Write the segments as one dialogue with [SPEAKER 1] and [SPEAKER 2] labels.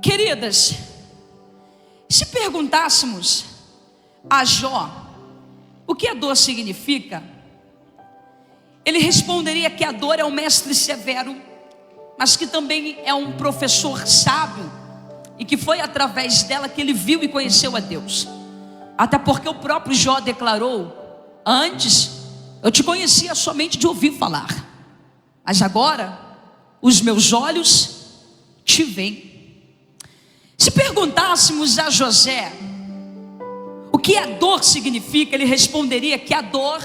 [SPEAKER 1] Queridas, se perguntássemos a Jó o que a dor significa, ele responderia que a dor é um mestre severo, mas que também é um professor sábio, e que foi através dela que ele viu e conheceu a Deus. Até porque o próprio Jó declarou: antes eu te conhecia somente de ouvir falar, mas agora os meus olhos te veem. Se perguntássemos a José o que a dor significa, ele responderia que a dor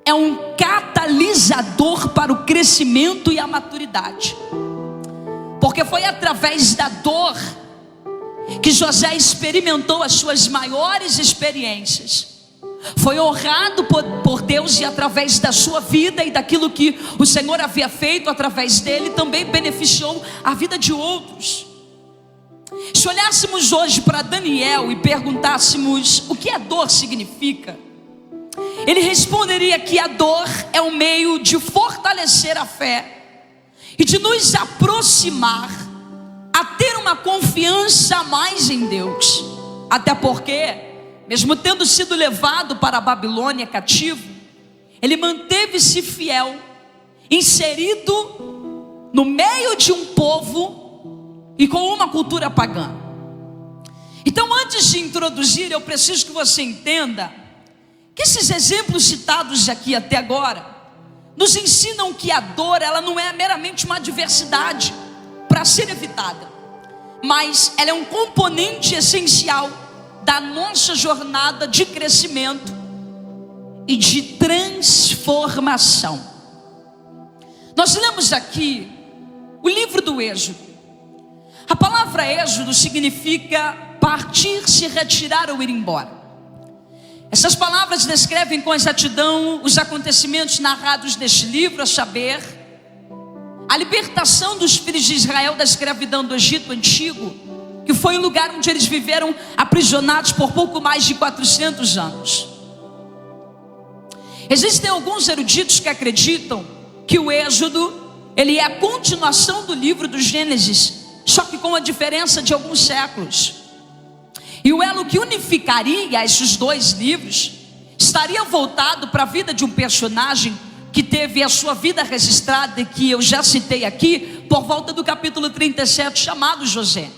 [SPEAKER 1] é um catalisador para o crescimento e a maturidade, porque foi através da dor que José experimentou as suas maiores experiências, foi honrado por Deus, e através da sua vida e daquilo que o Senhor havia feito através dele, também beneficiou a vida de outros. Se olhássemos hoje para Daniel e perguntássemos o que a dor significa, ele responderia que a dor é um meio de fortalecer a fé e de nos aproximar a ter uma confiança a mais em Deus. Até porque, mesmo tendo sido levado para a Babilônia cativo, ele manteve-se fiel, inserido no meio de um povo e com uma cultura pagã. Então, antes de introduzir, eu preciso que você entenda que esses exemplos citados aqui até agora nos ensinam que a dor, ela não é meramente uma adversidade para ser evitada, mas ela é um componente essencial da nossa jornada de crescimento e de transformação. Nós lemos aqui o livro do Êxodo. A palavra Êxodo significa partir, se retirar ou ir embora. Essas palavras descrevem com exatidão os acontecimentos narrados neste livro, a saber, a libertação dos filhos de Israel da escravidão do Egito Antigo, que foi um lugar onde eles viveram aprisionados por pouco mais de 400 anos. Existem alguns eruditos que acreditam que o Êxodo, ele é a continuação do livro do Gênesis, só que com a diferença de alguns séculos. E o elo que unificaria esses dois livros estaria voltado para a vida de um personagem que teve a sua vida registrada, que eu já citei aqui, por volta do capítulo 37, chamado José.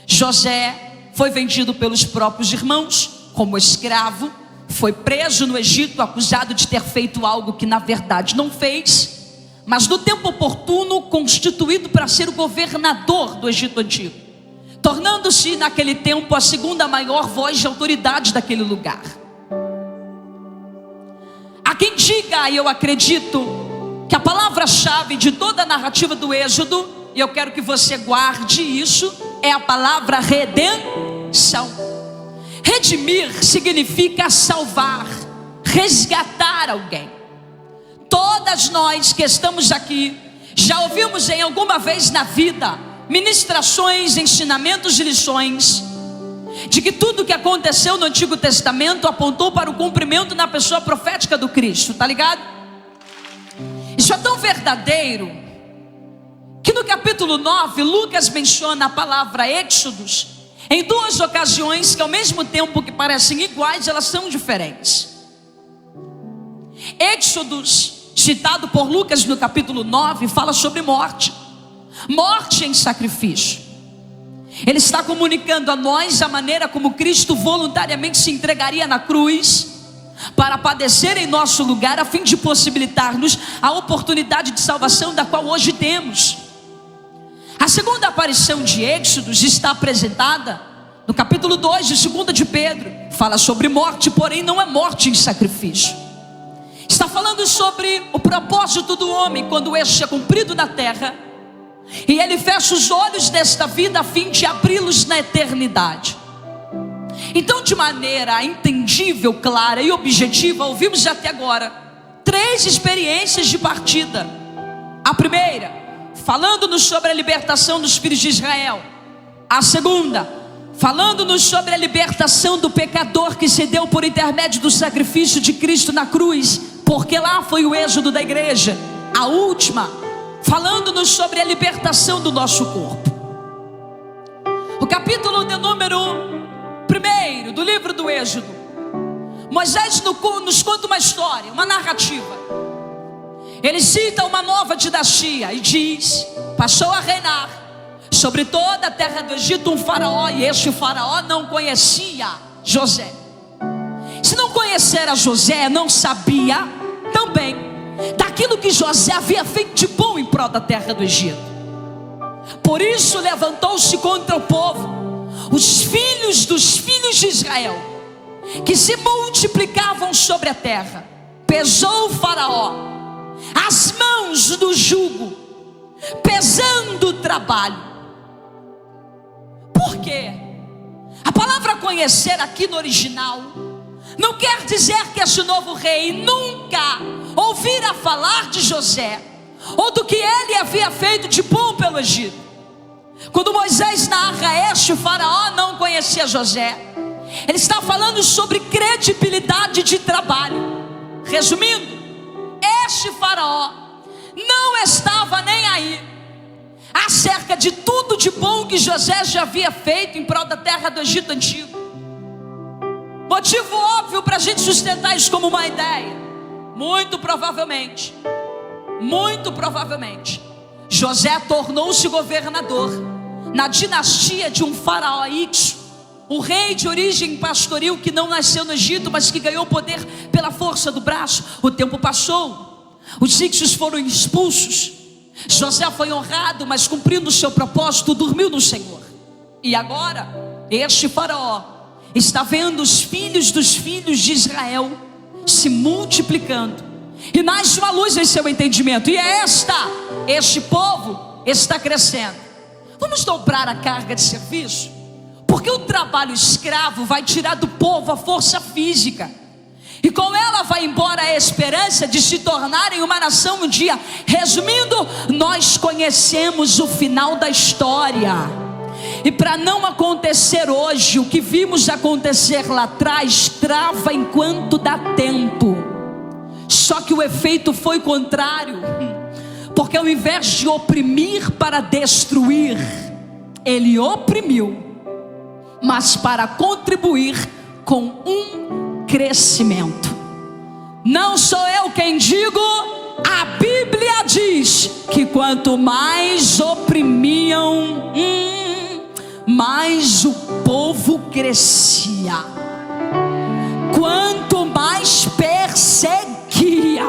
[SPEAKER 1] José foi vendido pelos próprios irmãos como escravo, foi preso no Egito acusado de ter feito algo que na verdade não fez, mas no tempo oportuno constituído para ser o governador do Egito Antigo, tornando-se naquele tempo a segunda maior voz de autoridade daquele lugar. Há quem diga, e eu acredito, que a palavra-chave de toda a narrativa do Êxodo, e eu quero que você guarde isso, é a palavra redenção. Redimir significa salvar, resgatar alguém. Todas nós que estamos aqui já ouvimos em alguma vez na vida ministrações, ensinamentos e lições de que tudo que aconteceu no Antigo Testamento apontou para o cumprimento na pessoa profética do Cristo, tá ligado? Isso é tão verdadeiro que no capítulo 9 Lucas menciona a palavra Êxodos em duas ocasiões que, ao mesmo tempo que parecem iguais, elas são diferentes. Êxodos, citado por Lucas no capítulo 9, fala sobre morte em sacrifício. Ele está comunicando a nós a maneira como Cristo voluntariamente se entregaria na cruz para padecer em nosso lugar, a fim de possibilitar-nos a oportunidade de salvação da qual hoje temos. A segunda aparição de Êxodos está apresentada no capítulo 2 de 2 de Pedro. Fala sobre morte, porém não é morte em sacrifício. Está falando sobre o propósito do homem quando este é cumprido na terra, e ele fecha os olhos desta vida a fim de abri-los na eternidade. Então, de maneira entendível, clara e objetiva, ouvimos até agora 3 experiências de partida. A primeira, falando-nos sobre a libertação dos filhos de Israel. A segunda, falando-nos sobre a libertação do pecador que se deu por intermédio do sacrifício de Cristo na cruz, porque lá foi o êxodo da igreja. A última, falando-nos sobre a libertação do nosso corpo. capítulo de número 1 do livro do Êxodo, Moisés nos conta uma história, uma narrativa. Ele cita uma nova dinastia e diz: passou a reinar sobre toda a terra do Egito um faraó, e este faraó não conhecia José. Se não conhecera José, não sabia também daquilo que José havia feito de bom em prol da terra do Egito. Por isso levantou-se contra o povo, os filhos dos filhos de Israel, que se multiplicavam sobre a terra. Pesou o faraó as mãos do jugo, pesando o trabalho. Por quê? A palavra conhecer aqui no original não quer dizer que este novo rei nunca ouvira falar de José, ou do que ele havia feito de bom pelo Egito. Quando Moisés narra este faraó não conhecia José, ele está falando sobre credibilidade de trabalho. Resumindo, este faraó não estava nem aí acerca de tudo de bom que José já havia feito em prol da terra do Egito antigo. Motivo óbvio para a gente sustentar isso como uma ideia: muito provavelmente, José tornou-se governador na dinastia de um faraó Ixo, um rei de origem pastoril que não nasceu no Egito, mas que ganhou poder pela força do braço. O tempo passou, os Ixos foram expulsos, José foi honrado, mas cumprindo o seu propósito, dormiu no Senhor. E agora, este faraó está vendo os filhos dos filhos de Israel se multiplicando, e nasce uma luz em seu entendimento, e este povo está crescendo. Vamos dobrar a carga de serviço, porque o trabalho escravo vai tirar do povo a força física, e com ela vai embora a esperança de se tornarem uma nação um dia. Resumindo, nós conhecemos o final da história, e para não acontecer hoje o que vimos acontecer lá atrás, trava enquanto dá tempo. Só que o efeito foi contrário, porque ao invés de oprimir para destruir, ele oprimiu, mas para contribuir com um crescimento. Não sou eu quem digo, a Bíblia diz que quanto mais oprimiam, mais o povo crescia. Quanto mais perseguia,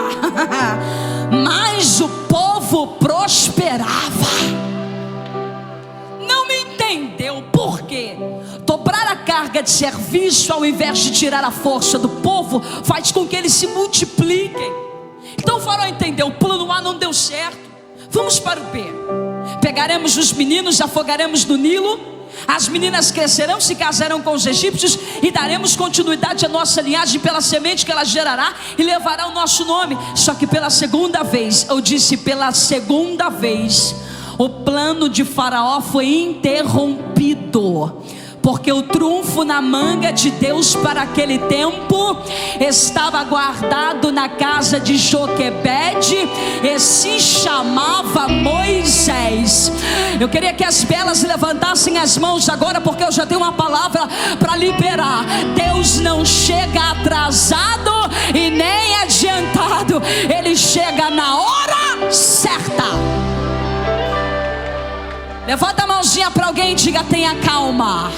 [SPEAKER 1] mais o povo prosperava. Não me entendeu por quê? Dobrar a carga de serviço ao invés de tirar a força do povo faz com que eles se multipliquem. Então o faraó entendeu, o plano A não deu certo, vamos para o B. Pegaremos os meninos, afogaremos no Nilo, as meninas crescerão, se casarão com os egípcios, e daremos continuidade à nossa linhagem pela semente que ela gerará, e levará o nosso nome. Só que pela segunda vez, eu disse pela segunda vez, o plano de Faraó foi interrompido, porque o trunfo na manga de Deus para aquele tempo estava guardado na casa de Joquebede, e se chamava Moisés. Eu queria que as belas levantassem as mãos agora, porque eu já tenho uma palavra para liberar. Deus não chega atrasado e nem adiantado, Ele chega na hora certa. Levanta a mãozinha para alguém e diga: tenha calma.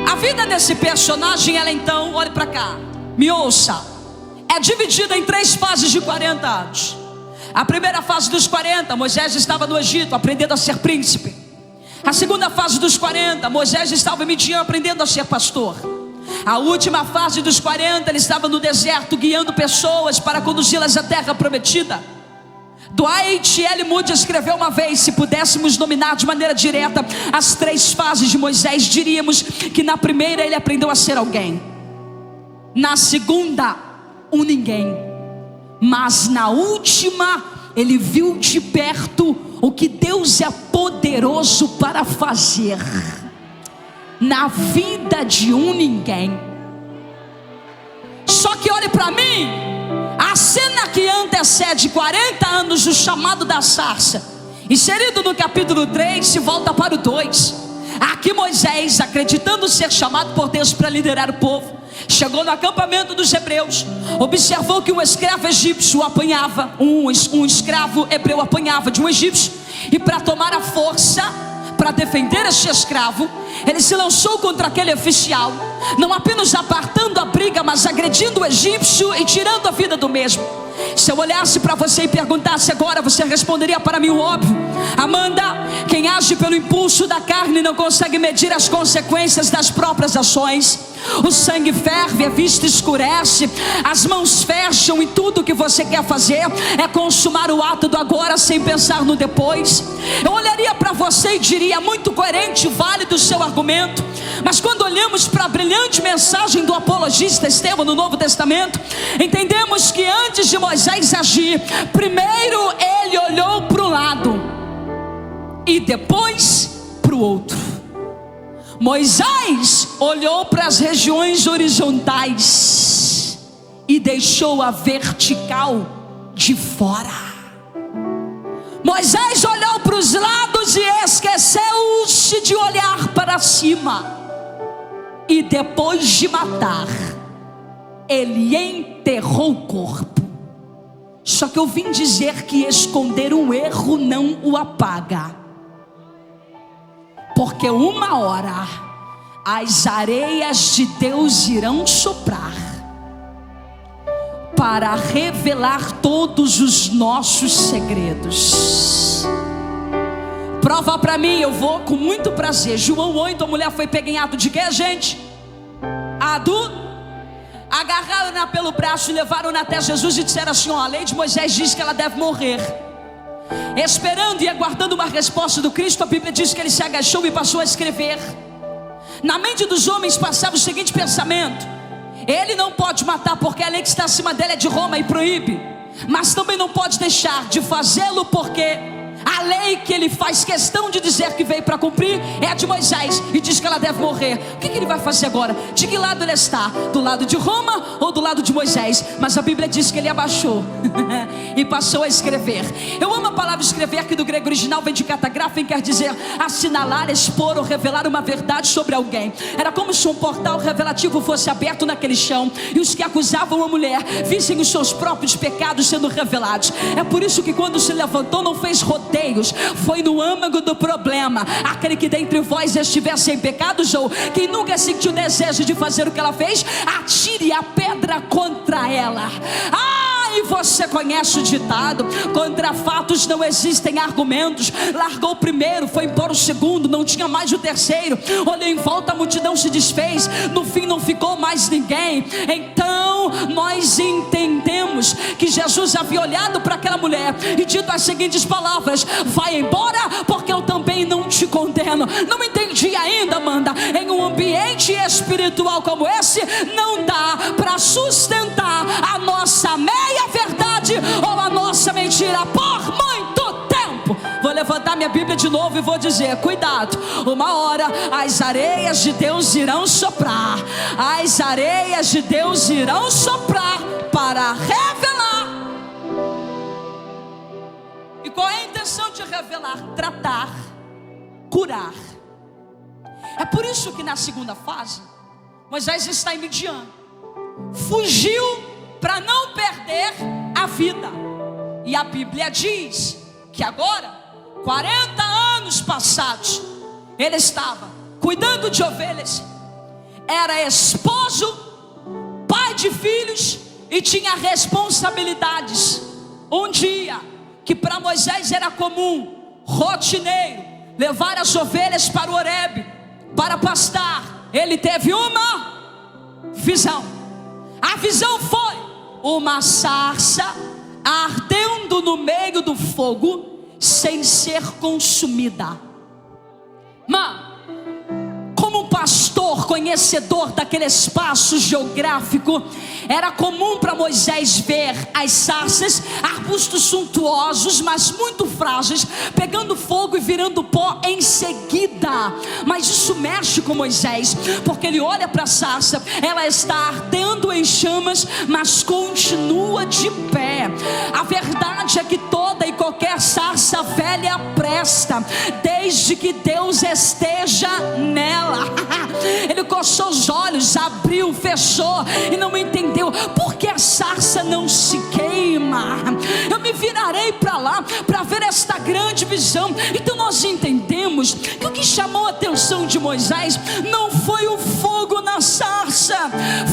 [SPEAKER 1] A vida desse personagem, ela então, olhe para cá, me ouça, é dividida em 3 fases de 40 anos. A primeira fase dos 40, Moisés estava no Egito aprendendo a ser príncipe. A segunda fase dos 40, Moisés estava em Midian aprendendo a ser pastor. A última fase dos 40, ele estava no deserto guiando pessoas para conduzi-las à terra prometida. Dwight L. Moody escreveu uma vez: se pudéssemos nominar de maneira direta as 3 fases de Moisés, diríamos que na primeira ele aprendeu a ser alguém, na segunda um ninguém, mas na última ele viu de perto o que Deus é poderoso para fazer na vida de um ninguém. Só que olhe para mim, a cena que antecede 40 anos do chamado da sarça Inserido no capítulo 3, se volta para o 2. Aqui Moisés, acreditando ser chamado por Deus para liderar o povo, chegou no acampamento dos hebreus, observou que um escravo egípcio apanhava, um escravo hebreu apanhava de um egípcio, e para tomar a força, para defender este escravo, ele se lançou contra aquele oficial, não apenas apartando a briga, mas agredindo o egípcio e tirando a vida do mesmo. Se eu olhasse para você e perguntasse agora, você responderia para mim o óbvio: Amanda, quem age pelo impulso da carne não consegue medir as consequências das próprias ações. O sangue ferve, a vista escurece, as mãos fecham, e tudo que você quer fazer é consumar o ato do agora sem pensar no depois. Eu olharia para você e diria: muito coerente, válido o seu argumento. Mas quando olhamos para a brilhante mensagem do apologista Estevão no Novo Testamento, entendemos que antes de Moisés agir, primeiro ele olhou para um lado e depois para o outro. Moisés olhou para as regiões horizontais e deixou a vertical de fora. Moisés olhou para os lados e esqueceu-se de olhar para cima. E depois de matar, ele enterrou o corpo. Só que eu vim dizer que esconder um erro não o apaga, porque uma hora as areias de Deus irão soprar para revelar todos os nossos segredos. Prova para mim, eu vou com muito prazer. João 8, a mulher foi pega em ato de quê, gente? Agarraram-na pelo braço e levaram-na até Jesus e disseram assim: a lei de Moisés diz que ela deve morrer. Esperando e aguardando uma resposta do Cristo, a Bíblia diz que ele se agachou e passou a escrever. Na mente dos homens passava o seguinte pensamento: ele não pode matar porque a lei que está acima dele é de Roma e proíbe, mas também não pode deixar de fazê-lo porque a lei que ele faz questão de dizer que veio para cumprir é a de Moisés, e diz que ela deve morrer. O que ele vai fazer agora? De que lado ele está? Do lado de Roma ou do lado de Moisés? Mas a Bíblia diz que ele abaixou e passou a escrever. Eu amo a palavra escrever, que do grego original vem de katagraphen, quer dizer assinalar, expor ou revelar uma verdade sobre alguém. Era como se um portal revelativo fosse aberto naquele chão, e os que acusavam a mulher vissem os seus próprios pecados sendo revelados. É por isso que quando se levantou não fez rodeios, foi no âmago do problema. Aquele que dentre vós estiver sem pecados, ou quem nunca sentiu desejo de fazer o que ela fez, atire a pedra contra ela. E você conhece o ditado: contra fatos não existem argumentos. Largou o primeiro, foi embora o segundo, não tinha mais o terceiro. Olhou em volta, a multidão se desfez, no fim não ficou mais ninguém. Então nós entendemos que Jesus havia olhado para aquela mulher e dito as seguintes palavras: vai embora, porque eu também não te condeno. Não entendi ainda, Amanda. Em um ambiente espiritual como esse, não dá para sustentar a nossa meia verdade ou a nossa mentira por muito tempo. Vou levantar minha Bíblia de novo e vou dizer: cuidado, uma hora as areias de Deus irão soprar. As areias de Deus irão soprar para revelar. E qual é a intenção de revelar? Tratar, curar. É por isso que na segunda fase Moisés está em Midian, fugiu para não perder a vida. E a Bíblia diz que agora, 40 anos passados, ele estava cuidando de ovelhas, era esposo, pai de filhos e tinha responsabilidades. Um dia que para Moisés era comum, rotineiro, levar as ovelhas para o Horebe para pastar, ele teve uma visão. A visão foi uma sarça ardendo no meio do fogo sem ser consumida. Como um pastor conhece conhecedor daquele espaço geográfico, era comum para Moisés ver as sarças, arbustos suntuosos, mas muito frágeis, pegando fogo e virando pó em seguida. Mas isso mexe com Moisés, porque ele olha para a sarça, ela está ardendo em chamas, mas continua de pé. A verdade é que toda e qualquer sarça velha presta, desde que Deus esteja nela. Ele coçou os olhos, abriu, fechou e não entendeu por que a sarça não se queima. Eu me virarei para lá para ver esta grande visão. Então nós entendemos que o que chamou a atenção de Moisés não foi o fogo na sarça,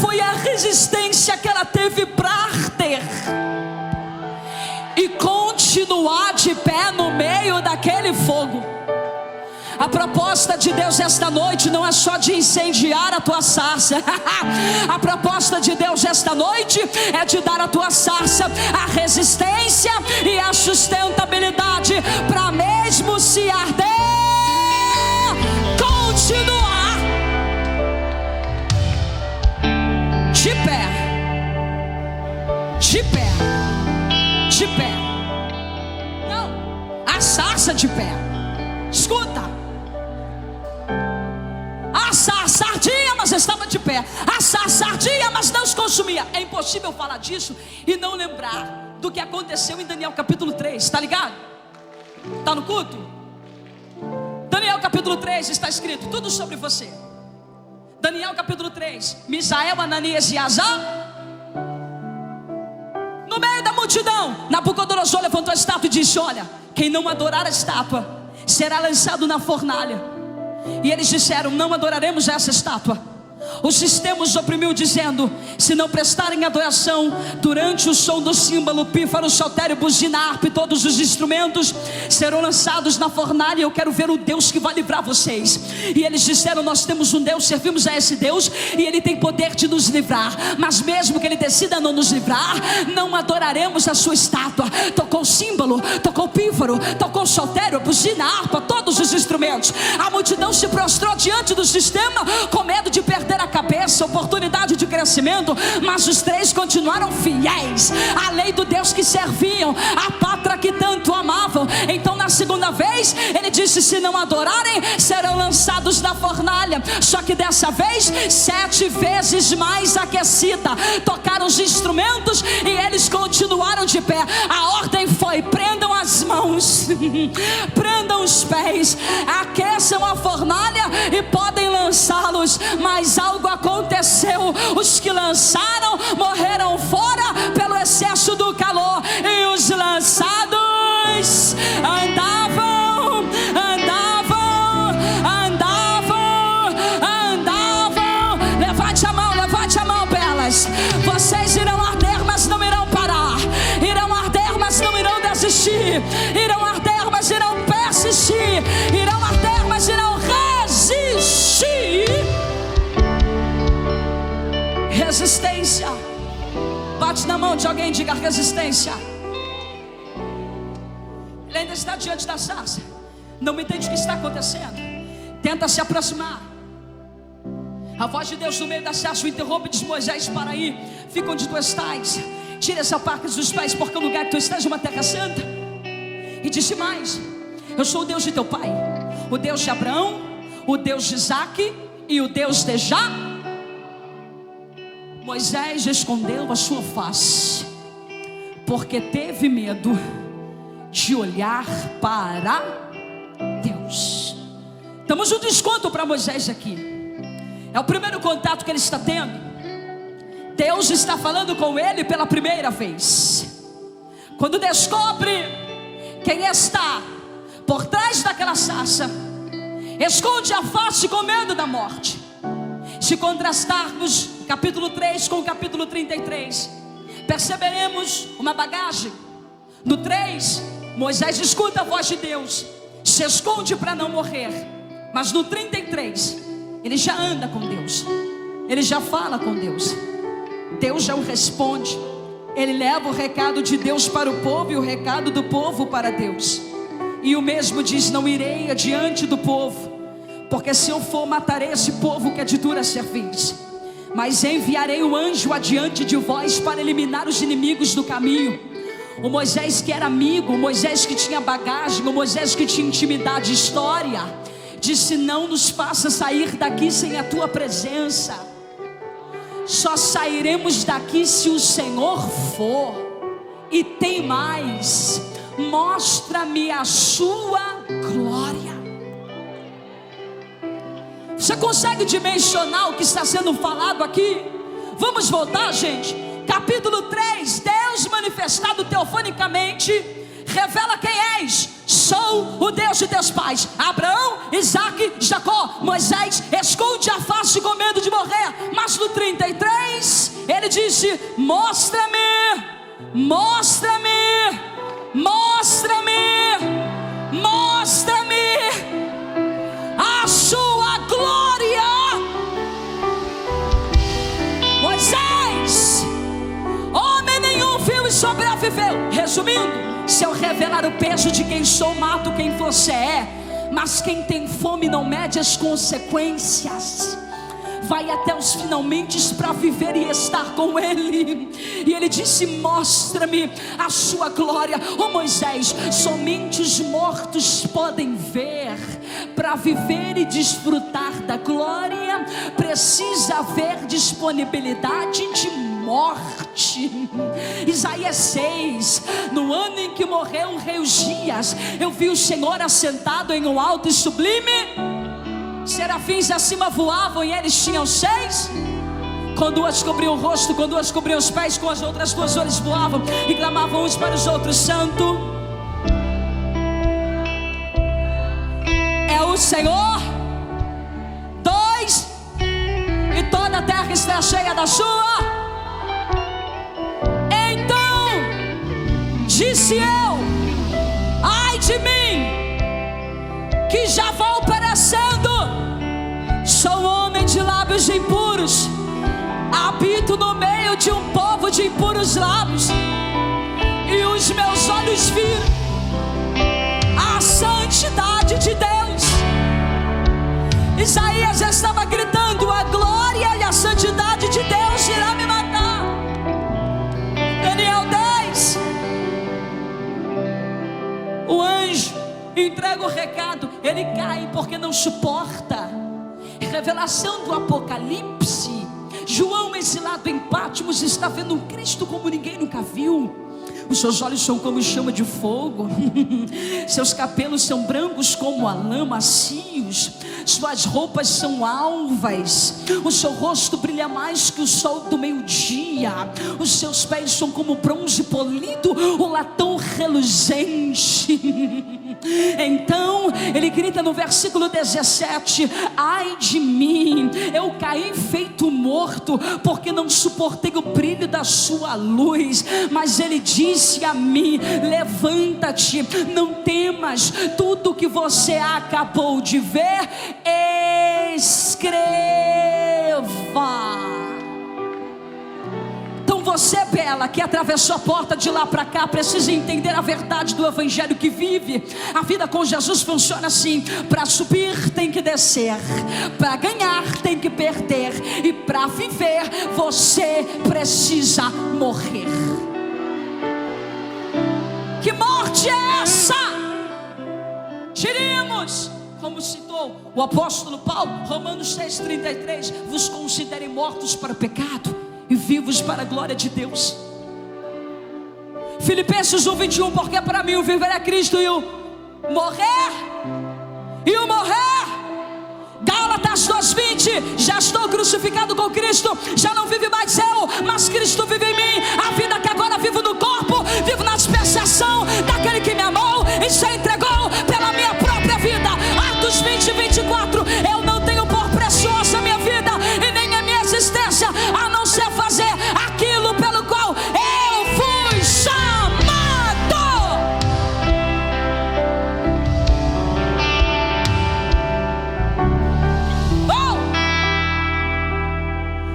[SPEAKER 1] foi a resistência que ela teve para arder e continuar de pé no meio daquele fogo. A proposta de Deus esta noite não é só de incendiar a tua sarça. A proposta de Deus esta noite é de dar à tua sarça a resistência e a sustentabilidade para mesmo se arder, continuar de pé, de pé, de pé. Não, a sarça de pé. Escuta, a sarça ardia, mas estava de pé. A sarça ardia, mas não se consumia. É impossível falar disso e não lembrar do que aconteceu em Daniel capítulo 3. Está ligado? Está no culto? Daniel capítulo 3 está escrito tudo sobre você. Daniel capítulo 3: Misael, Ananias e Azar. No meio da multidão, Nabucodonosor levantou a estátua e disse: olha, quem não adorar a estátua será lançado na fornalha. E eles disseram: não adoraremos essa estátua. O sistema os oprimiu, dizendo: se não prestarem adoração durante o som do símbolo, pífaro, saltério, buzina, harpa e todos os instrumentos, serão lançados na fornalha. Eu quero ver o Deus que vai livrar vocês. E eles disseram: nós temos um Deus, servimos a esse Deus, e Ele tem poder de nos livrar. Mas mesmo que Ele decida não nos livrar, não adoraremos a sua estátua. Tocou o símbolo, tocou o pífaro, tocou o saltério, buzina, harpa, todos os instrumentos. A multidão se prostrou diante do sistema, com medo de perder a cabeça, oportunidade de crescimento. Mas os três continuaram fiéis à lei do Deus que serviam, à pátria que tanto amavam. Então na segunda vez ele disse: se não adorarem, serão lançados na fornalha. Só que dessa vez 7 vezes mais aquecida. Tocaram os instrumentos e eles continuaram de pé. A ordem foi: prendam as mãos, prendam os pés, aqueçam a fornalha e podem lançá-los. Mas algo aconteceu: os que lançaram morreram fora pelo excesso do calor, e os lançados andavam. Levante a mão, belas. Vocês irão arder, mas não irão parar. Irão arder, mas não irão desistir. Irão arder, mas irão persistir. Irão arder, mas irão resistir. Resistência. Bate na mão de alguém e diga: resistência. Ele ainda está diante da sarça, não entende o que está acontecendo, tenta se aproximar. A voz de Deus no meio da sarça o interrompe e diz: Moisés, para aí, fica onde tu estás, tira essa parte dos pés, porque o lugar que tu estás é uma terra santa. E disse mais: eu sou o Deus de teu pai, o Deus de Abraão, o Deus de Isaque e o Deus de Já. Moisés escondeu a sua face, porque teve medo de olhar para Deus. Damos um desconto para Moisés aqui. É o primeiro contato que ele está tendo. Deus está falando com ele pela primeira vez. Quando descobre quem está por trás daquela sarça, esconde a face com medo da morte. Se contrastarmos capítulo 3 com o capítulo 33, perceberemos uma bagagem. No 3, Moisés escuta a voz de Deus, se esconde para não morrer. Mas no 33, ele já anda com Deus, ele já fala com Deus. Deus já o responde. Ele leva o recado de Deus para o povo e o recado do povo para Deus. E o mesmo diz: não irei adiante do povo, porque se eu for, matarei esse povo que é de dura cerviz. Mas enviarei o anjo adiante de vós para eliminar os inimigos do caminho. O Moisés que era amigo, o Moisés que tinha bagagem, o Moisés que tinha intimidade, história, disse: não nos faça sair daqui sem a tua presença. Só sairemos daqui se o Senhor for. E tem mais: mostra-me a sua glória. Você consegue dimensionar o que está sendo falado aqui? Vamos voltar, gente. Capítulo 3, Deus manifestado teofanicamente revela quem és. Sou o Deus de teus pais, Abraão, Isaque, Jacó. Moisés esconde a face com medo de morrer. Mas no 33 ele disse: mostra-me, mostra-me, mostra-me, mostra-me a sua glória. Moisés, homem nenhum viu e sobreviveu. Resumindo, se eu revelar o peso de quem sou, mato quem você é. Mas quem tem fome não mede as consequências, vai até os finalmente para viver e estar com Ele. E Ele disse: mostra-me a sua glória. Oh Moisés, somente os mortos podem ver. Para viver e desfrutar da glória, precisa haver disponibilidade de morte. Isaías 6, no ano em que morreu o rei Uzias, eu vi o Senhor assentado em um alto e sublime. Serafins acima voavam e eles tinham 6. Com 2 cobriam o rosto, com 2 cobriam os pés, com as outras 2 eles voavam e clamavam uns para os outros: Santo é o Senhor. 2, e toda a terra está cheia da sua. Então disse eu: ai de mim, que já vou perecendo. Sou homem de lábios impuros, habito no meio de um povo de impuros lábios, e os meus olhos viram a santidade de Deus. Isaías estava gritando: a glória e a santidade de Deus irá me matar. Daniel 10, o anjo entrega o recado, ele cai porque não suporta. Revelação do Apocalipse, João, exilado em Patmos, está vendo um Cristo como ninguém nunca viu. Os seus olhos são como chama de fogo, seus cabelos são brancos como a lã, macios, suas roupas são alvas, o seu rosto brilha mais que o sol do meio-dia, os seus pés são como bronze polido, o latão reluzente. Então ele grita no versículo 17: ai de mim, eu caí feito morto, porque não suportei o brilho da sua luz. Mas ele disse a mim: levanta-te, não temas, tudo que você acabou de ver, escreva. Então você, bela, que atravessou a porta de lá para cá, precisa entender a verdade do evangelho que vive. A vida com Jesus funciona assim: para subir tem que descer, para ganhar tem que perder, e para viver você precisa morrer. Que morte é essa? Diríamos, como citou o apóstolo Paulo, Romanos 6,33: vos considerem mortos para o pecado e vivos para a glória de Deus. Filipenses 1,21: porque para mim o viver é Cristo e o morrer Gálatas 2,20: já estou crucificado com Cristo, já não vive mais eu, mas Cristo vive em mim. A vida que agora vivo no corpo, vivo na dispensação daquele que me amou e se entregou pela minha própria vida. Atos 20:24: eu não tenho por preciosa a minha vida e nem a minha existência, a não ser fazer aquilo pelo qual eu fui chamado.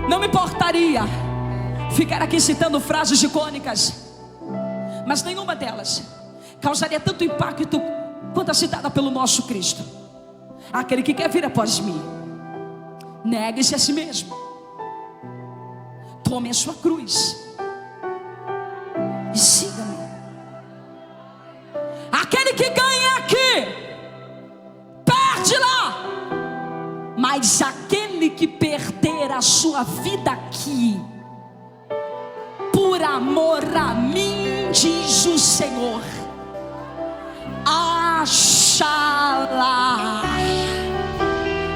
[SPEAKER 1] Não me importaria ficar aqui citando frases icônicas, mas nenhuma delas causaria tanto impacto quanto a citada pelo nosso Cristo. Aquele que quer vir após mim, negue-se a si mesmo, tome a sua cruz e siga-me. Aquele que ganha aqui, perde lá. Mas aquele que perder a sua vida aqui, por amor a mim, diz o Senhor, achará.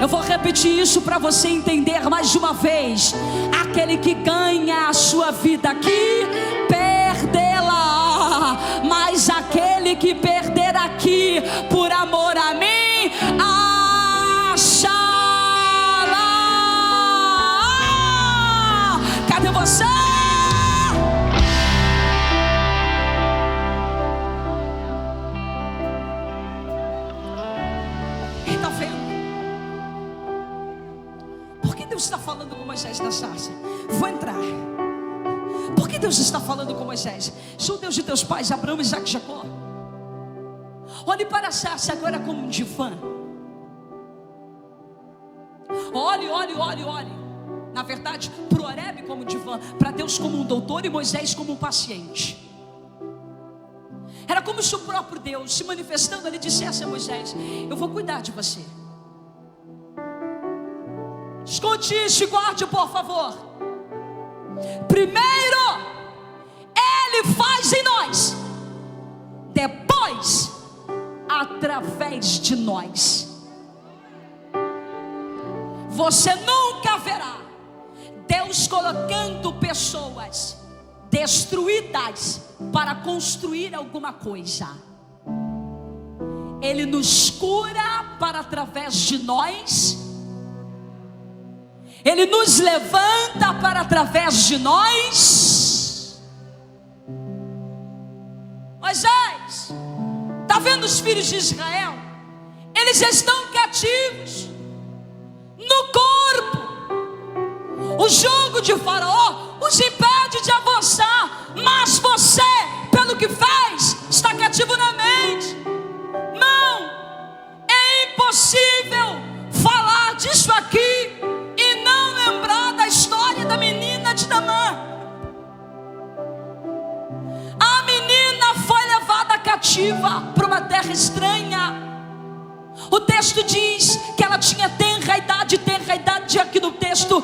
[SPEAKER 1] Eu vou repetir isso para você entender mais de uma vez. Aquele que ganha a sua vida aqui, perdê-la. Mas aquele que perder aqui, por amor a mim, achará. Cadê você? Está vendo? Por que Deus está falando com Moisés na sarça? Vou entrar. Por que Deus está falando com Moisés? Sou o Deus de teus pais, Abraão, Isaque e Jacó. Olhe para a sarça agora como um divã. Olhe. Na verdade, para o Horebe como divã, para Deus como um doutor e Moisés como um paciente. Era como se o próprio Deus, se manifestando ali, dissesse a Moisés: eu vou cuidar de você. Escute isso e guarde, por favor. Primeiro, Ele faz em nós, depois, através de nós. Você nunca verá Deus colocando pessoas destruídas para construir alguma coisa. Ele nos cura para através de nós. Ele nos levanta para através de nós. Moisés, está vendo os filhos de Israel? Eles estão cativos no corpo. O jugo de Faraó os impede de avançar. Mas você, pelo que fez, está cativo na mente. Não, é impossível falar disso aqui e não lembrar da história da menina de Naamã. A menina foi levada cativa para uma terra estranha. O texto diz que ela tinha tenra idade aqui no texto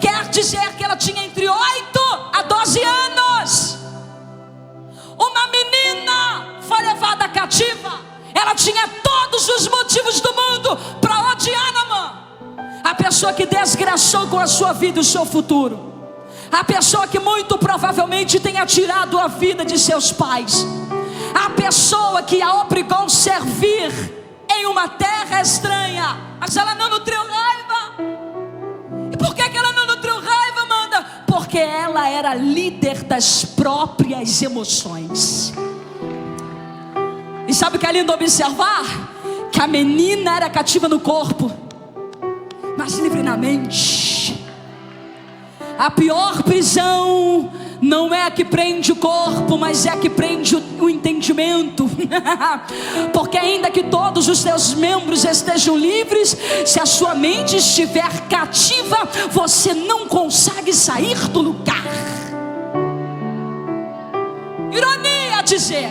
[SPEAKER 1] quer dizer que ela tinha entre 8 a 12 anos. Uma menina foi levada cativa. Ela tinha todos os motivos do mundo para odiar Naamã, a pessoa que desgraçou com a sua vida e o seu futuro, a pessoa que muito provavelmente tenha tirado a vida de seus pais, a pessoa que a obrigou a servir em uma terra estranha. Mas ela não nutriu raiva. E por que ela não nutriu raiva, Amanda? Porque ela era líder das próprias emoções. E sabe o que é lindo observar? Que a menina era cativa no corpo, mas livre na mente. A pior prisão não é a que prende o corpo, mas é a que prende o entendimento. Porque ainda que todos os teus membros estejam livres, se a sua mente estiver cativa, você não consegue sair do lugar. Ironia dizer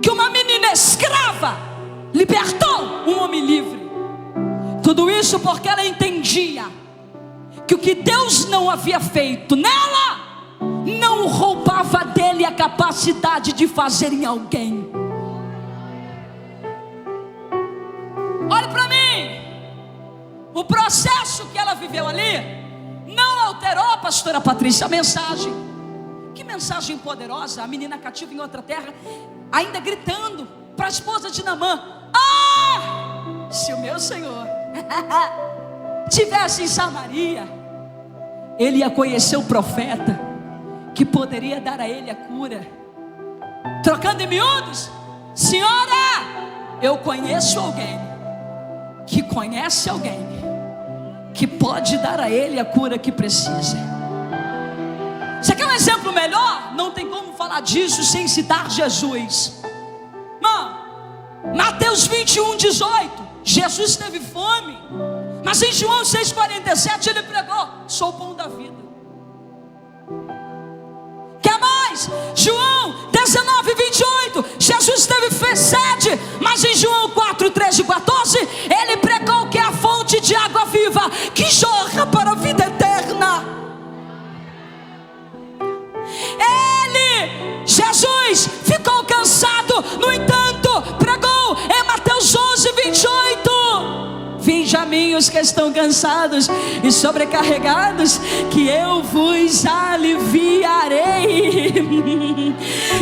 [SPEAKER 1] que uma menina escrava libertou um homem livre. Tudo isso porque ela entendia que o que Deus não havia feito nela não roubava dele a capacidade de fazer em alguém. Olha para mim. O processo que ela viveu ali não alterou, pastora Patrícia, a mensagem. Que mensagem poderosa. A menina cativa em outra terra, ainda gritando para a esposa de Naamã: ah, se o meu Senhor tivesse em Samaria, ele ia conhecer o profeta que poderia dar a ele a cura. Trocando em miúdos: senhora, eu conheço alguém que conhece alguém que pode dar a ele a cura que precisa. Você quer um exemplo melhor? Não tem como falar disso sem citar Jesus. Mateus 21:18. Jesus teve fome, mas em João 6,47 ele pregou: sou o pão da vida. Quer mais? João 19,28, Jesus teve sede, mas em João 4,13-14 ele pregou que é a fonte de água viva que jorra para a vida eterna. Jesus ficou cansado, no entanto pregou em Mateus 11,28: vinde a mim os que estão cansados e sobrecarregados, que eu vos aliviarei.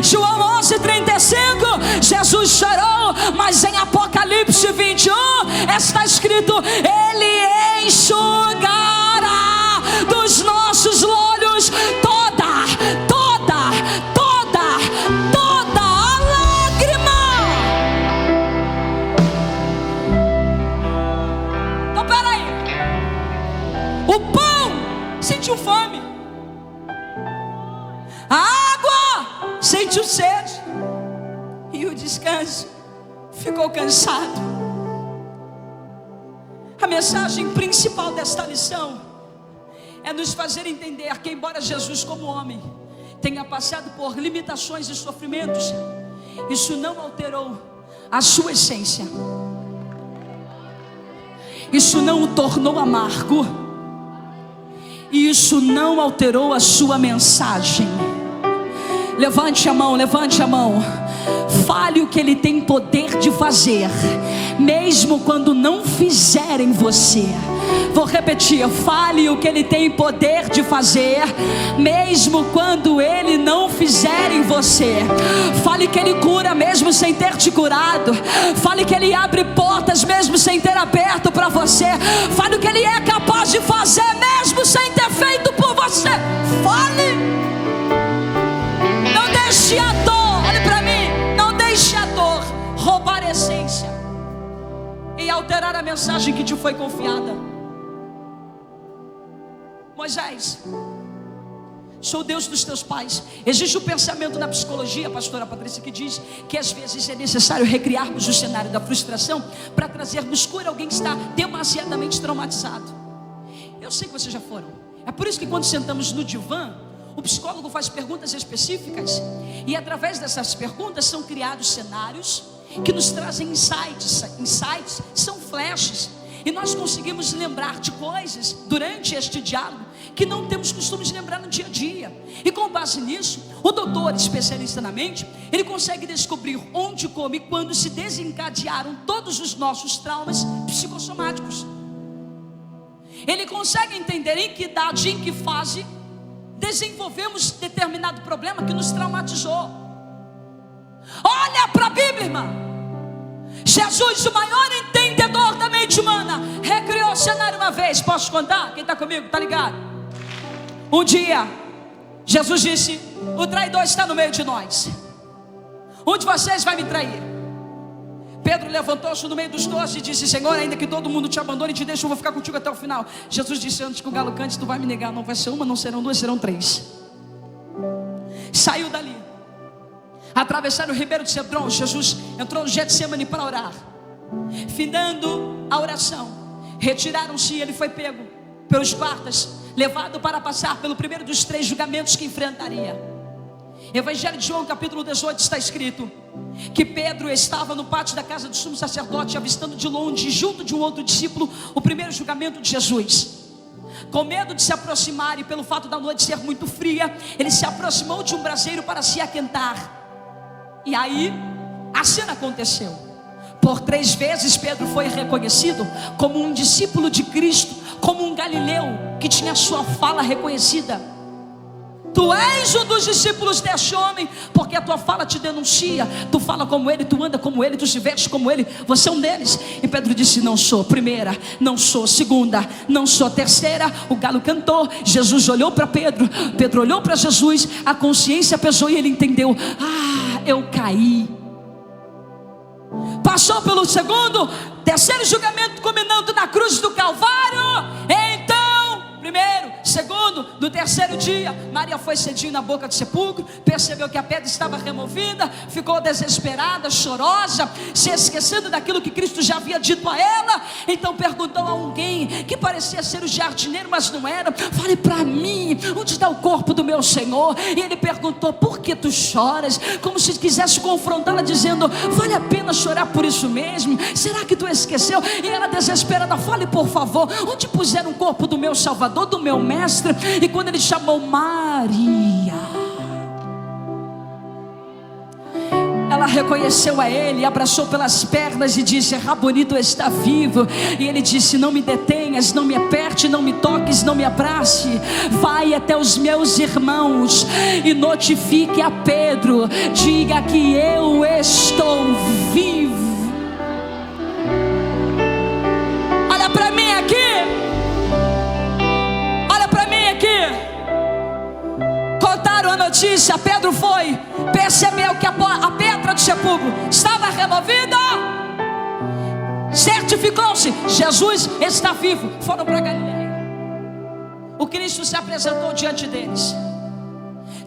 [SPEAKER 1] João 11,35, Jesus chorou, mas em Apocalipse 21 está escrito: ele enxugará dos nossos olhos toda a lágrima. Então peraí, o pão sentiu fome, a água sentiu sede, e o descanso ficou cansado. A mensagem principal desta lição é nos fazer entender que, embora Jesus como homem tenha passado por limitações e sofrimentos, isso não alterou a sua essência, isso não o tornou amargo, e isso não alterou a sua mensagem. Levante a mão, levante a mão. Fale o que ele tem poder de fazer, mesmo quando não fizer em você. Vou repetir: fale o que ele tem poder de fazer, mesmo quando ele não fizer em você. Fale que ele cura mesmo sem ter te curado. Fale que ele abre portas mesmo sem ter aberto para você. Fale o que ele é capaz de fazer mesmo sem ter feito por você. Fale. Não deixe a dor, olhe para mim, não deixe a dor roubar a essência e alterar a mensagem que te foi confiada. Moisés, sou o Deus dos teus pais. Existe um pensamento na psicologia, pastora Patrícia, que diz que às vezes é necessário recriarmos o cenário da frustração para trazermos cura a alguém que está demasiadamente traumatizado. Eu sei que vocês já foram. É por isso que quando sentamos no divã, o psicólogo faz perguntas específicas, e através dessas perguntas são criados cenários que nos trazem insights. Insights são flashes, e nós conseguimos lembrar de coisas durante este diálogo que não temos costume de lembrar no dia a dia. E com base nisso, o doutor especialista na mente, ele consegue descobrir onde, como e quando se desencadearam todos os nossos traumas psicossomáticos. Ele consegue entender em que idade, em que fase desenvolvemos determinado problema que nos traumatizou. Olha para a Bíblia, irmã. Jesus, o maior entendedor da mente humana, recriou o cenário uma vez. Posso contar? Quem está comigo, está ligado? Um dia, Jesus disse: o traidor está no meio de nós. Um de vocês vai me trair. Pedro levantou-se no meio dos 12 e disse: Senhor, ainda que todo mundo te abandone e te deixe, eu vou ficar contigo até o final. Jesus disse: antes que o galo cante, tu vai me negar. Não vai ser uma, não serão duas, serão três. Saiu dali, atravessaram o ribeiro de Cedron. Jesus entrou no Getsemane para orar. Findando a oração, retiraram-se e ele foi pego pelos guardas, levado para passar pelo primeiro dos 3 julgamentos que enfrentaria. Evangelho de João capítulo 18 está escrito que Pedro estava no pátio da casa do sumo sacerdote, avistando de longe, junto de um outro discípulo, o primeiro julgamento de Jesus. Com medo de se aproximar e pelo fato da noite ser muito fria, ele se aproximou de um braseiro para se aquentar. E aí a cena aconteceu. Por 3 vezes Pedro foi reconhecido como um discípulo de Cristo, como um galileu que tinha sua fala reconhecida. Tu és um dos discípulos deste homem, porque a tua fala te denuncia. Tu fala como ele, tu anda como ele, tu se veste como ele. Você é um deles. E Pedro disse: não sou. Primeira, não sou. Segunda, não sou. Terceira, o galo cantou. Jesus olhou para Pedro, Pedro olhou para Jesus. A consciência pesou e ele entendeu: ah, eu caí. Passou pelo segundo, terceiro julgamento, culminando na cruz do Calvário. Então, primeiro, no terceiro dia, Maria foi cedinho na boca do sepulcro, percebeu que a pedra estava removida, ficou desesperada, chorosa, se esquecendo daquilo que Cristo já havia dito a ela. Então perguntou a alguém que parecia ser o jardineiro, mas não era: fale para mim, onde está o corpo do meu Senhor? E ele perguntou: por que tu choras? Como se quisesse confrontá-la, dizendo: vale a pena chorar por isso mesmo? Será que tu esqueceu? E ela desesperada: fale por favor, onde puseram o corpo do meu Salvador, do meu Mestre? E quando ele chamou Maria, ela reconheceu a ele, abraçou pelas pernas e disse: Raboni, tu está vivo. E ele disse: não me detenhas, não me aperte, não me toques, não me abrace. Vai até os meus irmãos e notifique a Pedro, diga que eu estou vivo. Olha para mim aqui, olha para mim aqui. Contaram a notícia, Pedro foi, percebeu que a pedra do sepulcro estava removida, certificou-se: Jesus está vivo. Foram para Galileia. O Cristo se apresentou diante deles.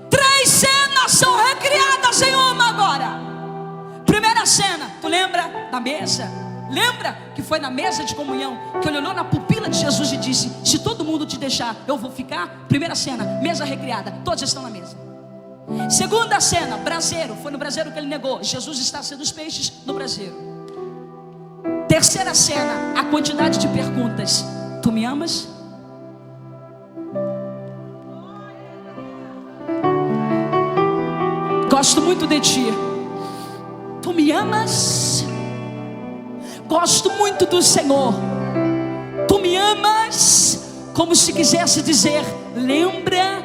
[SPEAKER 1] 3 cenas são recriadas em uma agora. Primeira cena, tu lembra da mesa? Lembra que foi na mesa de comunhão que ele olhou na pupila de Jesus e disse: se todo mundo te deixar, eu vou ficar? Primeira cena, mesa recriada, todos estão na mesa. Segunda cena, braseiro, foi no braseiro que ele negou: Jesus está assando os peixes no braseiro. Terceira cena, a quantidade de perguntas: tu me amas? Gosto muito de ti. Tu me amas? Gosto muito do Senhor. Tu me amas? Como se quisesse dizer: lembra,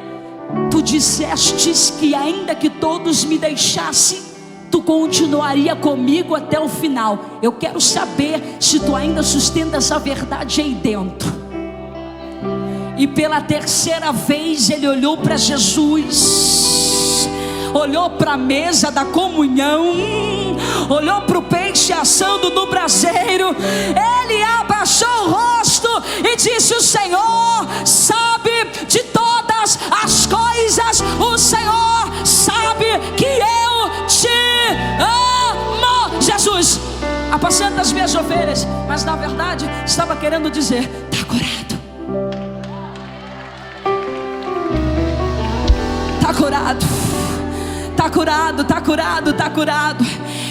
[SPEAKER 1] tu dissestes que ainda que todos me deixassem, tu continuaria comigo até o final. Eu quero saber se tu ainda sustenta essa verdade aí dentro. E pela terceira vez ele olhou para Jesus, olhou para a mesa da comunhão, olhou para o peixe assando no braseiro. Ele abaixou o rosto e disse: o Senhor sabe de todas as coisas, o Senhor sabe que eu te amo. Jesus, apacenta as minhas ovelhas, mas na verdade estava querendo dizer: está curado, está curado, está curado, está curado, está curado.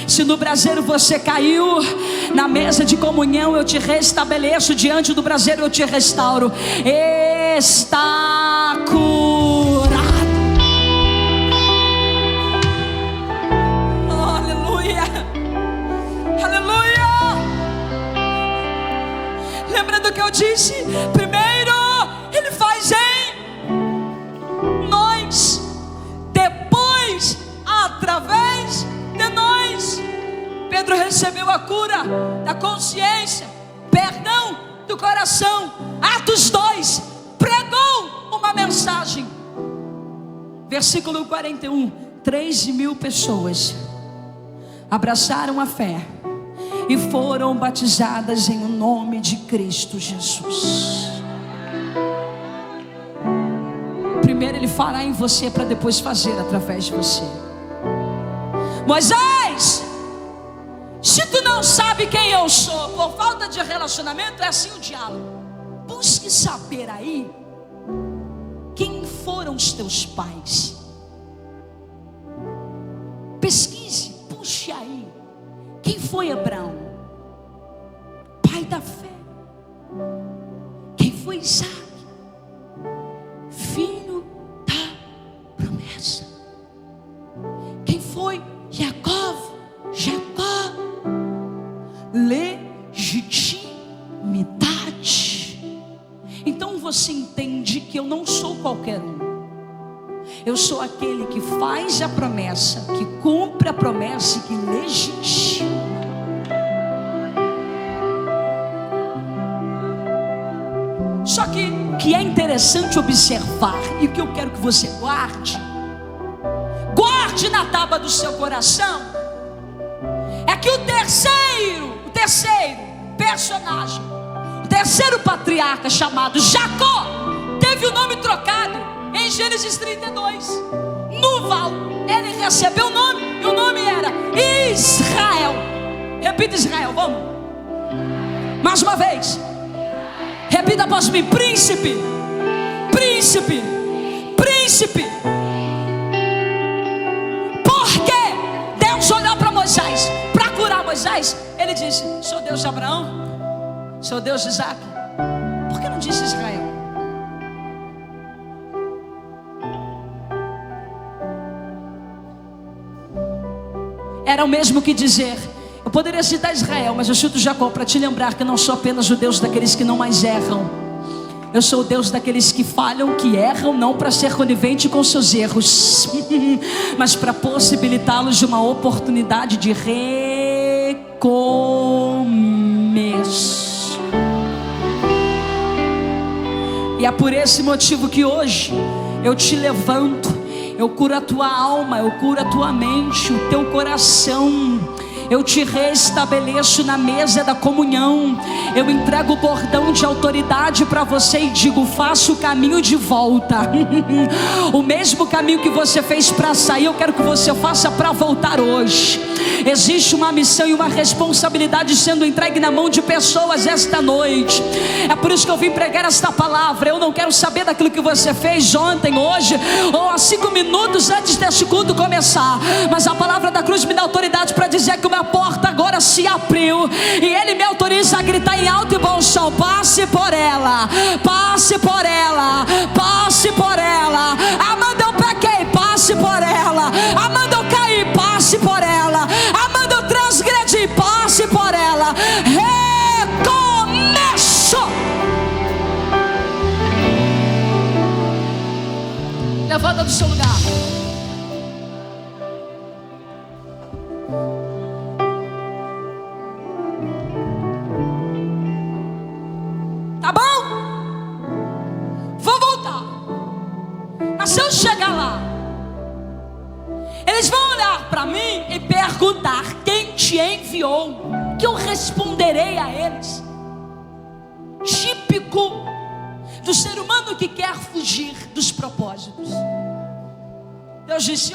[SPEAKER 1] Se no braseiro você caiu, na mesa de comunhão eu te restabeleço, diante do braseiro eu te restauro. Está curado. Oh, aleluia, aleluia. Lembra do que eu disse? Primeiro ele faz em nós, depois através de nós. Pedro recebeu a cura da consciência, perdão do coração. Atos 2, pregou uma mensagem. Versículo 41, 3.000 pessoas abraçaram a fé e foram batizadas em o nome de Cristo Jesus. Primeiro ele fará em você para depois fazer através de você. Moisés, se tu não sabe quem eu sou, por falta de relacionamento, é assim o diálogo. Busque saber aí quem foram os teus pais. Pesquise, puxe aí. Quem foi Abraão? Pai da fé. Quem foi Isaac? Filho da promessa. Quem foi Jacó? Jacó, legitimidade. Então você entende que eu não sou qualquer um. Eu sou aquele que faz a promessa, que cumpre a promessa e que legitima. Só que é interessante observar, e o que eu quero que você guarde na tábua do seu coração, é que o terceiro personagem, o terceiro patriarca, chamado Jacó, teve teve o nome trocado em Gênesis 32. No val, ele recebeu o nome, e o nome era Israel. Repita Israel, vamos. Mais uma vez. Repita após mim: príncipe, príncipe, príncipe. Porque Deus olhou para Moisés, para curar Moisés. Ele disse: sou Deus de Abraão, sou Deus de Isaac. Por que não disse Israel? Era o mesmo que dizer: eu poderia citar Israel, mas eu cito Jacó para te lembrar que eu não sou apenas o Deus daqueles que não mais erram. Eu sou o Deus daqueles que falham, que erram, não para ser conivente com seus erros, mas para possibilitá-los de uma oportunidade de recomeço. E é por esse motivo que hoje eu te levanto, eu curo a tua alma, eu curo a tua mente, o teu coração. Eu te restabeleço na mesa da comunhão. Eu entrego o bordão de autoridade para você e digo: faça o caminho de volta. O mesmo caminho que você fez para sair, eu quero que você faça para voltar hoje. Existe uma missão e uma responsabilidade sendo entregue na mão de pessoas esta noite. É por isso que eu vim pregar esta palavra. Eu não quero saber daquilo que você fez ontem, hoje, ou há 5 minutos antes deste culto começar. Mas a palavra da cruz me dá autoridade para dizer que a porta agora se abriu, e Ele me autoriza a gritar em alto e bom som: passe por ela, passe por ela, passe por ela. Amanda, eu pequei, passe por ela. Amanda, eu caí, passe por ela. Amanda, eu transgredi, passe por ela. Recomeço. Levanta do seu lugar. Tá bom? Vou voltar. Mas se eu chegar lá, eles vão olhar para mim e perguntar: quem te enviou? Que eu responderei a eles. Típico do ser humano que quer fugir dos propósitos. Deus disse: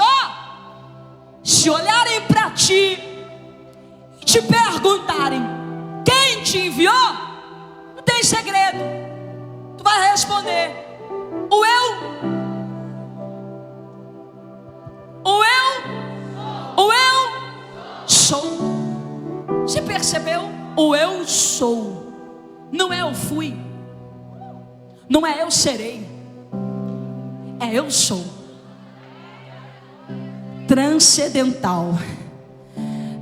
[SPEAKER 1] se olharem para ti e te perguntarem quem te enviou, não tem segredo. Tu vai responder: o eu sou. Você percebeu? O eu sou. Não é eu fui, não é eu serei, é eu sou. Transcendental,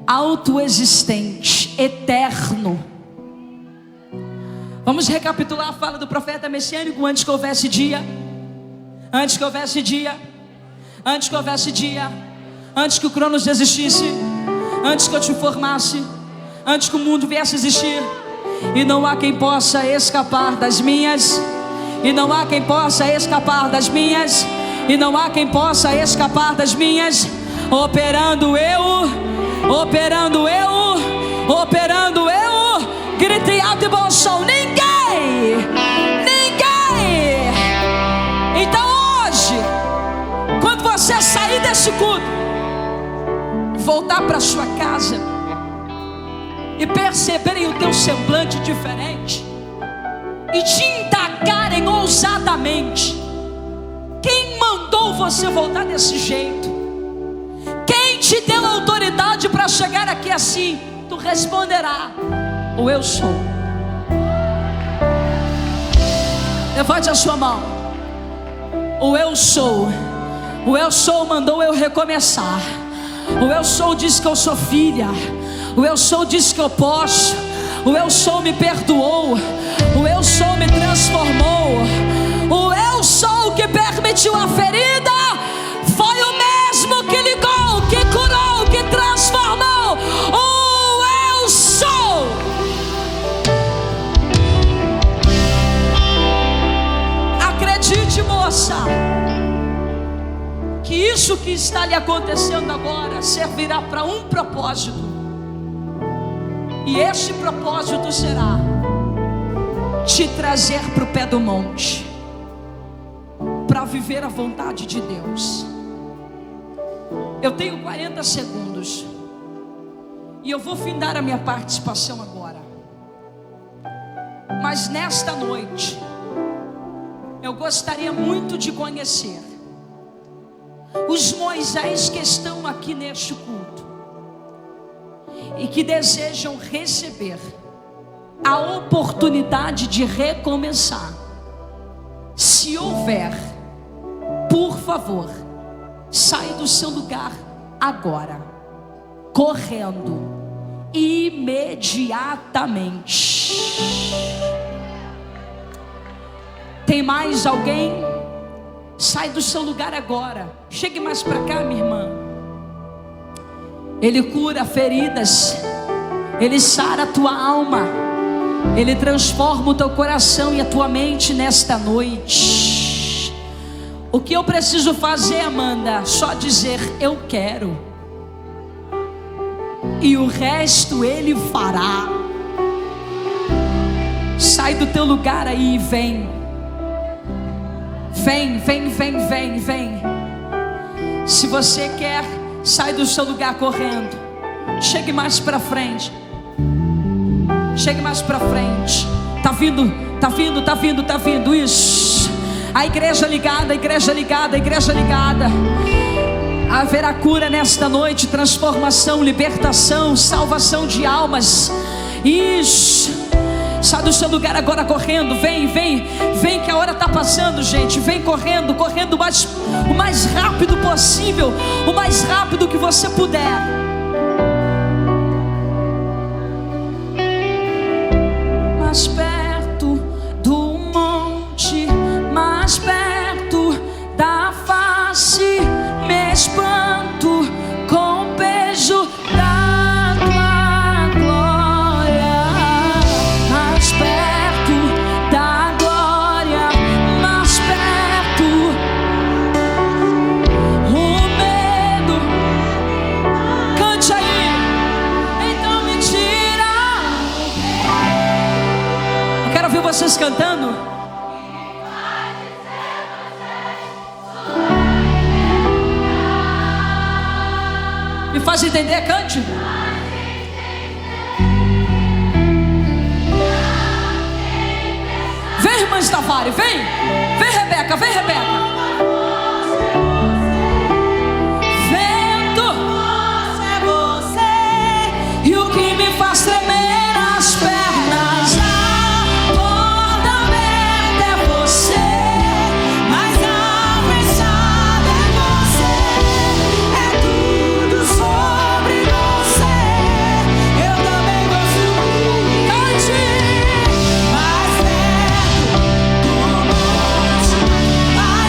[SPEAKER 1] autoexistente, eterno. Vamos recapitular a fala do profeta messiânico antes que houvesse dia. Antes que houvesse dia. Antes que houvesse dia. Antes que o Cronos existisse. Antes que eu te formasse. Antes que o mundo viesse a existir. E não há quem possa escapar das minhas. E não há quem possa escapar das minhas. E não há quem possa escapar das minhas. Operando eu. Operando eu. Operando eu. Grite alto e bom som: ninguém, ninguém. Então hoje, quando você sair desse culto, voltar para sua casa e perceberem o teu semblante diferente e te indagarem ousadamente: quem mandou você voltar desse jeito? Quem te deu autoridade para chegar aqui assim? Tu responderá: o eu sou. Levante a sua mão. O eu sou. O eu sou mandou eu recomeçar. O eu sou diz que eu sou filha. O eu sou diz que eu posso. O eu sou me perdoou. O eu sou me transformou. O eu sou que permitiu a ferida. Foi o mesmo que ligou, que curou, que transformou. O eu sou. Acredite, moça, que isso que está lhe acontecendo agora servirá para um propósito. E este propósito será te trazer para o pé do monte. viver a vontade de Deus. Eu tenho 40 segundos e eu vou findar a minha participação agora. Mas nesta noite eu gostaria muito de conhecer os Moisés que estão aqui neste culto e que desejam receber a oportunidade de recomeçar. Se houver, por favor, sai do seu lugar agora, correndo, imediatamente. Tem mais alguém? Sai do seu lugar agora. Chegue mais para cá, minha irmã. Ele cura feridas, Ele sara a tua alma, Ele transforma o teu coração e a tua mente nesta noite. O que eu preciso fazer, Amanda? Só dizer eu quero, e o resto Ele fará. Sai do teu lugar aí e vem. Vem. Se você quer, sai do seu lugar correndo. Chegue mais para frente. Chegue mais para frente. Tá vindo. Isso. A igreja ligada. Haverá cura nesta noite, transformação, libertação, salvação de almas. Isso. Sai do seu lugar agora correndo. Vem que a hora está passando, gente. Vem correndo o mais rápido possível, o mais rápido que você puder. Mais perto do monte, mais perto da face, me espanto com o peso da tua glória. Mais perto da glória, mais perto. O medo, cante aí. Então me tira. Eu quero ver vocês cantando. Me faz entender, cante. Vem, irmã Stavari, vem Rebeca. Vento, é você, e o que me faz tremer as pernas. A porta aberta é você, mas a fechada é você. É tudo sobre você. Eu também vou subir. Cante. Mais perto do monte, mais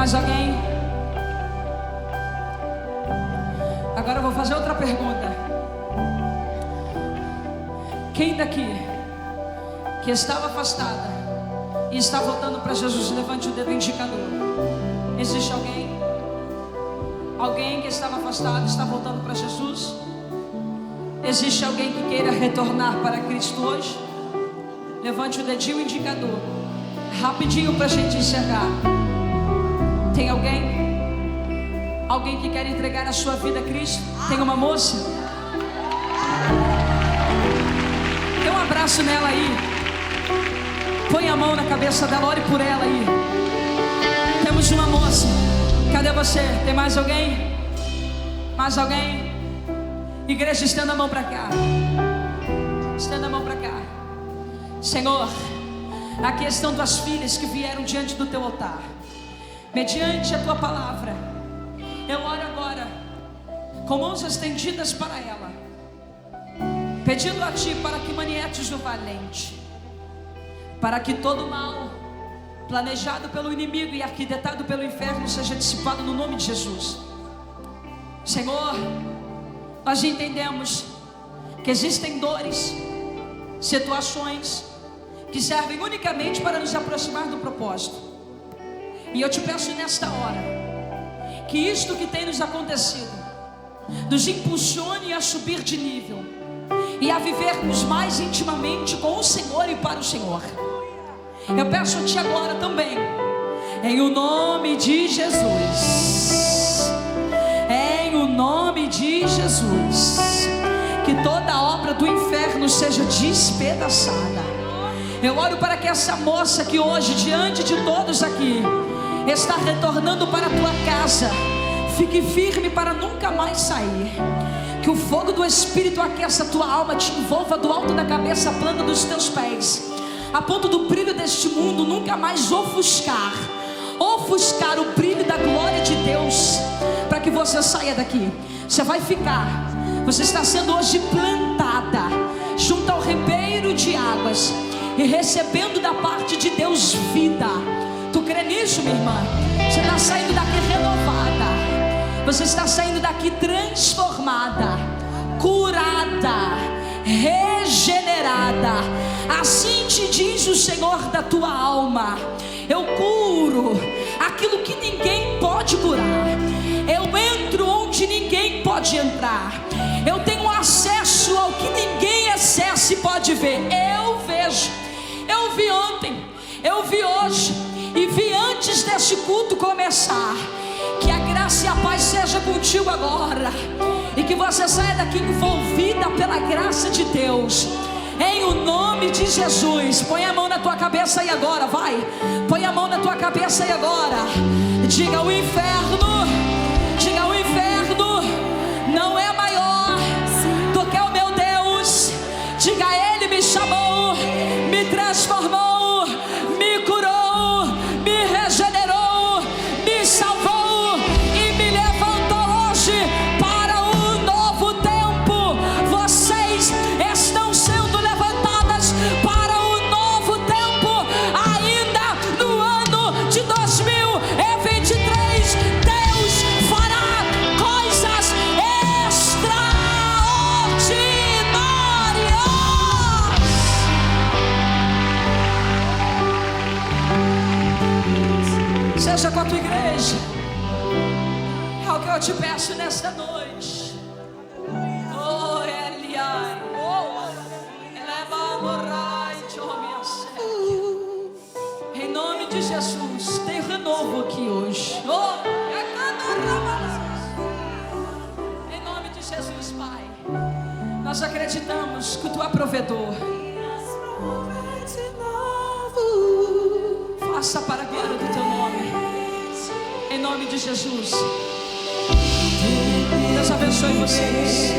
[SPEAKER 1] Mais alguém? Agora eu vou fazer outra pergunta. Quem daqui que estava afastada e está voltando para Jesus, levante o dedo indicador. Existe alguém? Alguém que estava afastado e está voltando para Jesus? Existe alguém que queira retornar para Cristo hoje? Levante o dedinho indicador. Rapidinho para a gente enxergar. Tem alguém? Alguém que quer entregar a sua vida a Cristo? Tem uma moça? Dê um abraço nela aí. Põe a mão na cabeça dela, ore por ela aí. Temos uma moça. Cadê você? Tem mais alguém? Mais alguém? Igreja, estenda a mão para cá. Estenda a mão para cá. Senhor, aqui estão tuas filhas que vieram diante do teu altar. Mediante a tua palavra, eu oro agora com mãos estendidas para ela, pedindo a ti para que manietes o valente, para que todo mal planejado pelo inimigo e arquitetado pelo inferno seja dissipado no nome de Jesus. Senhor, nós entendemos que existem dores, situações que servem unicamente para nos aproximar do propósito. E eu te peço nesta hora que isto que tem nos acontecido nos impulsione a subir de nível e a vivermos mais intimamente com o Senhor e para o Senhor. Eu peço a ti agora também, em o nome de Jesus, em o nome de Jesus, que toda obra do inferno seja despedaçada. Eu oro para que essa moça que hoje, diante de todos aqui, está retornando para a tua casa, fique firme para nunca mais sair. Que o fogo do Espírito aqueça a tua alma, te envolva do alto da cabeça à planta dos teus pés, a ponto do brilho deste mundo nunca mais ofuscar o brilho da glória de Deus, para que você saia daqui. Você vai ficar, você está sendo hoje plantada junto ao ribeiro de águas e recebendo da parte de Deus vida. Tu crê nisso, minha irmã? Você está saindo daqui renovada, você está saindo daqui transformada, curada, regenerada. Assim te diz o Senhor da tua alma: eu curo aquilo que ninguém pode curar, eu entro onde ninguém pode entrar, eu tenho acesso ao que ninguém acessa e pode ver. Eu vejo, eu vi ontem, eu vi hoje e vi antes desse culto começar. Que a graça e a paz seja contigo agora, e que você saia daqui envolvida pela graça de Deus, em o nome de Jesus. Põe a mão na tua cabeça aí agora, vai. Põe a mão na tua cabeça aí agora. Diga: o inferno, diga: o inferno não é maior do que o meu Deus. Diga: ele me chamou, me transformou, me curou, me regenerou, me salvou e me levantou hoje para um novo tempo. Vocês estão sendo levantadas para um novo tempo, ainda no ano de 2023. Deus fará coisas extraordinárias. Seja com a tua igreja. É o que eu te peço nesta noite. Oh, Eliai, eleva morai, em nome de Jesus, tem renovo aqui hoje. Oh, em nome de Jesus, Pai, nós acreditamos que tu é provedor. Faça para a glória do teu nome, em nome de Jesus. Deus abençoe vocês.